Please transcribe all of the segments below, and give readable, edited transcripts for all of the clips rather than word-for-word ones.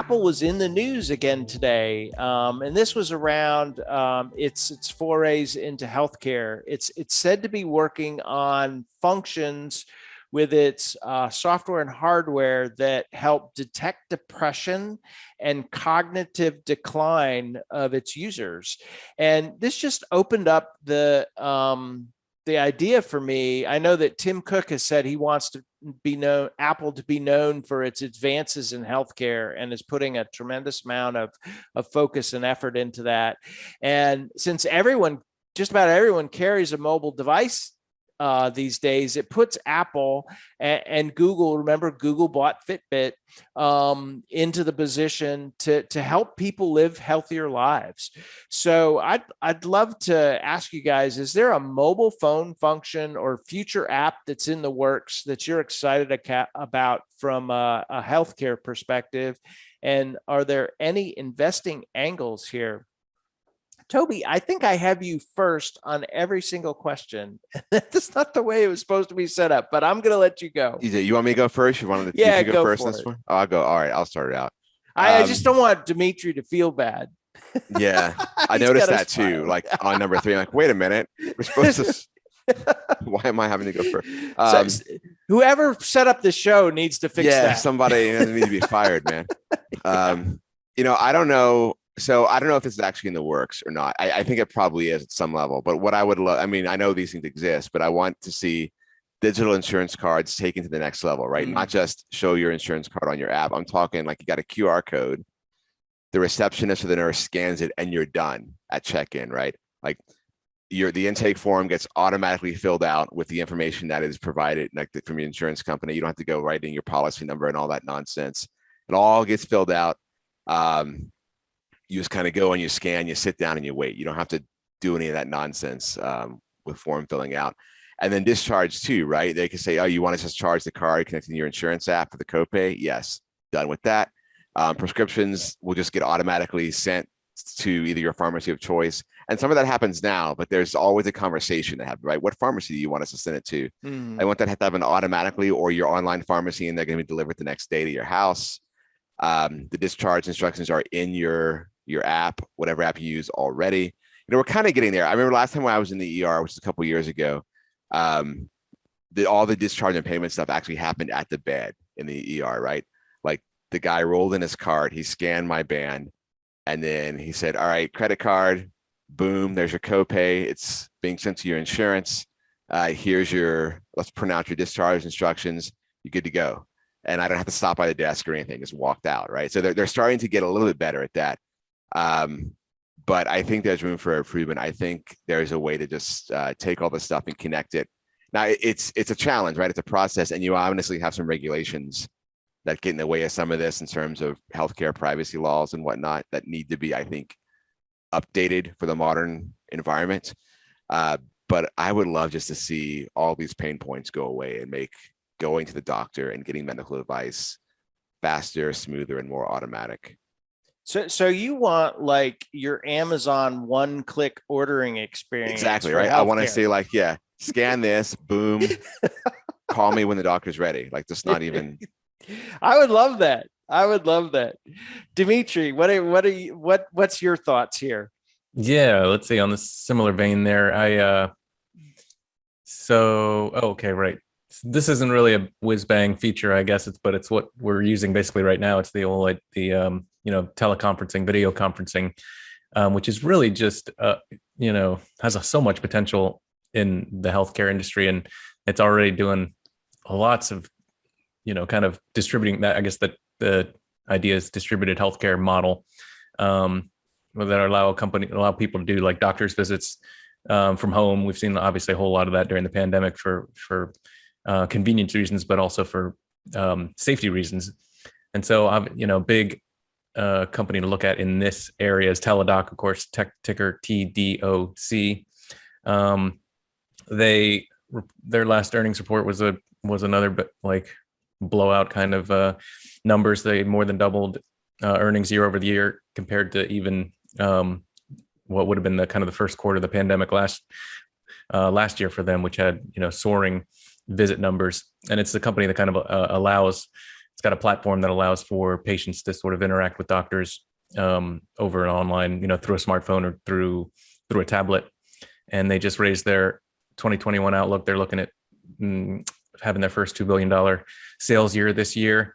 Apple was in the news again today, and this was around its forays into healthcare. It's said to be working on functions with its software and hardware that help detect depression and cognitive decline of its users. And this just opened up the idea for me. I know that Tim Cook has said he wants to be known, Apple to be known for its advances in healthcare, and is putting a tremendous amount of focus and effort into that. And since just about everyone carries a mobile device these days, it puts Apple and Google. Remember, Google bought Fitbit into the position to help people live healthier lives. So I'd love to ask you guys: is there a mobile phone function or future app that's in the works that you're excited about from a healthcare perspective? And are there any investing angles here? Toby, I think I have you first on every single question. That's not the way it was supposed to be set up, but I'm going to let you go. You want me to go first? You wanted to Yeah, go first for this it. one? I'll go. All right, I'll start it out. I just don't want Dimitri to feel bad. Yeah, I noticed that too. Like on number 3, I'm like, wait a minute, we're supposed to. Why am I having to go first? Whoever set up the show needs to fix that. Yeah, somebody needs to be fired, man. I don't know. So I don't know if this is actually in the works or not. I think it probably is at some level. But what I would love, I mean, I know these things exist, but I want to see digital insurance cards taken to the next level, right? Mm-hmm. Not just show your insurance card on your app. I'm talking like you got a QR code, the receptionist or the nurse scans it, and you're done at check-in, right? Like the intake form gets automatically filled out with the information that is provided from your insurance company. You don't have to go write in your policy number and all that nonsense. It all gets filled out. You just kind of go and you scan, you sit down and you wait. You don't have to do any of that nonsense with form filling out. And then discharge too, right? They can say, oh, you want to just charge the card connecting to your insurance app for the copay? Yes, done with that. Prescriptions will just get automatically sent to either your pharmacy of choice. And some of that happens now, but there's always a conversation to have, right? What pharmacy do you want us to send it to? I want that to happen automatically, or your online pharmacy, and they're going to be delivered the next day to your house. The discharge instructions are in your app, whatever app you use already. We're kind of getting there. I remember last time when I was in the ER, which was a couple of years ago, all the discharge and payment stuff actually happened at the bed in the ER, right? Like the guy rolled in his card, he scanned my band, and then he said, all right, credit card, boom, there's your copay. It's being sent to your insurance. Let's print out your discharge instructions. You're good to go. And I don't have to stop by the desk or anything, just walked out, right? So they're starting to get a little bit better at that. But I think there's room for improvement. I think there's a way to just take all this stuff and connect it. Now it's a challenge, right? It's a process, and you obviously have some regulations that get in the way of some of this in terms of healthcare privacy laws and whatnot that need to be, I think, updated for the modern environment. But I would love just to see all these pain points go away and make going to the doctor and getting medical advice faster, smoother, and more automatic. So you want like your Amazon one-click ordering experience. Exactly, right? I want to say like, yeah, scan this, boom, call me when the doctor's ready. Like just not even. I would love that. I would love that. Dimitri, what's your thoughts here? Yeah, let's see, on the similar vein there. Okay, right. This isn't really a whiz bang feature, I guess but it's what we're using basically right now. It's the OLED, teleconferencing, video conferencing, which is really just, has so much potential in the healthcare industry. And it's already doing lots of, kind of distributing that. I guess that the idea is distributed healthcare model that allow people to do like doctor's visits from home. We've seen obviously a whole lot of that during the pandemic for convenience reasons, but also for safety reasons. And so, big company to look at in this area is Teladoc, of course, ticker TDOC. Their last earnings report was another bit like blowout kind of numbers. They more than doubled earnings year over the year compared to even what would have been the kind of the first quarter of the pandemic last year for them, which had soaring visit numbers. And it's the company that kind of allows It's got a platform that allows for patients to sort of interact with doctors over an online, through a smartphone or through a tablet. And they just raised their 2021 outlook. They're looking at having their first $2 billion sales year this year.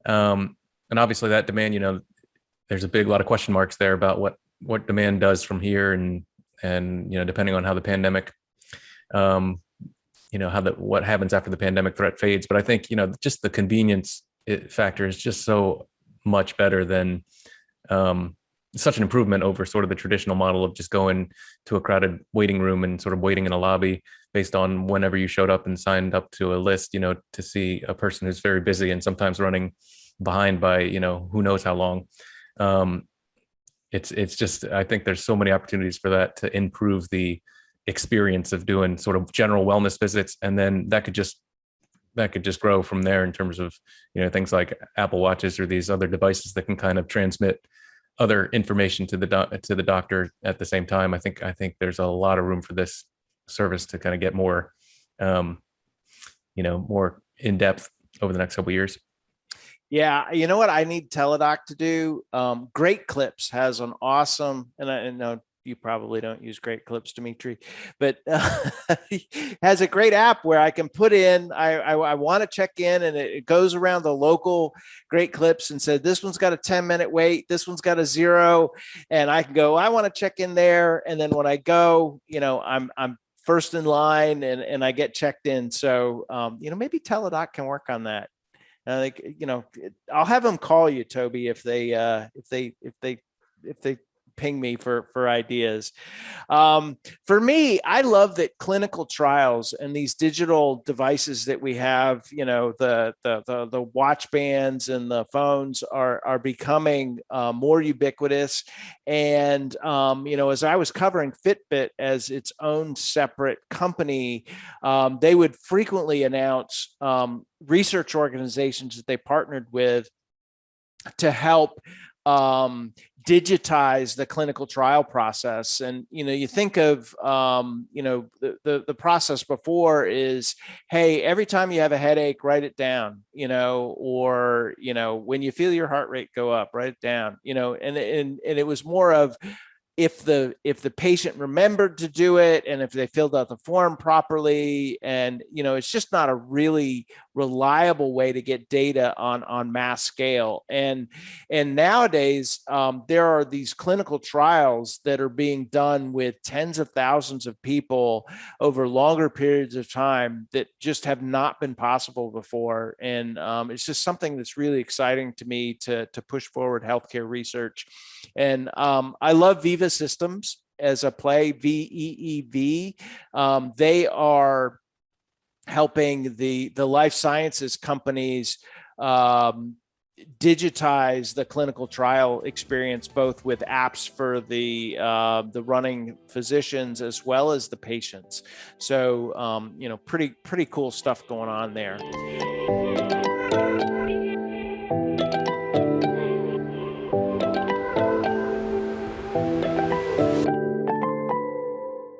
And obviously that demand, there's a lot of question marks there about what demand does from here. And depending on how the pandemic, what happens after the pandemic threat fades. But I think, just the convenience factor is just so much better than such an improvement over sort of the traditional model of just going to a crowded waiting room and sort of waiting in a lobby based on whenever you showed up and signed up to a list, to see a person who's very busy and sometimes running behind by, who knows how long. It's just, I think there's so many opportunities for that to improve the experience of doing sort of general wellness visits. And then that could just grow from there in terms of, things like Apple Watches or these other devices that can kind of transmit other information to the doctor at the same time. I think there's a lot of room for this service to kind of get more, more in depth over the next couple of years. Yeah, you know what I need Teladoc to do? Great Clips has an awesome, and I know you probably don't use Great Clips, Dimitri, but has a great app where I can put in, I want to check in, and it goes around the local Great Clips and said, this one's got a 10-minute wait, this one's got a 0, and I can go, I want to check in there. And then when I go, I'm first in line and I get checked in. So, maybe Teladoc can work on that. I'll have them call you, Toby, if they ping me for ideas. For me, I love that clinical trials and these digital devices that we have, the watch bands and the phones are becoming more ubiquitous. And, as I was covering Fitbit as its own separate company, they would frequently announce research organizations that they partnered with to help digitize the clinical trial process. And, you think of, the process before is, hey, every time you have a headache, write it down, or, when you feel your heart rate go up, write it down, and it was more of, if the patient remembered to do it and if they filled out the form properly, and it's just not a really reliable way to get data on mass scale. And nowadays there are these clinical trials that are being done with tens of thousands of people over longer periods of time that just have not been possible before. And it's just something that's really exciting to me to push forward healthcare research. And I love Veeva Systems as a play, VEEV. They are helping the life sciences companies digitize the clinical trial experience, both with apps for the running physicians as well as the patients. So, pretty cool stuff going on there.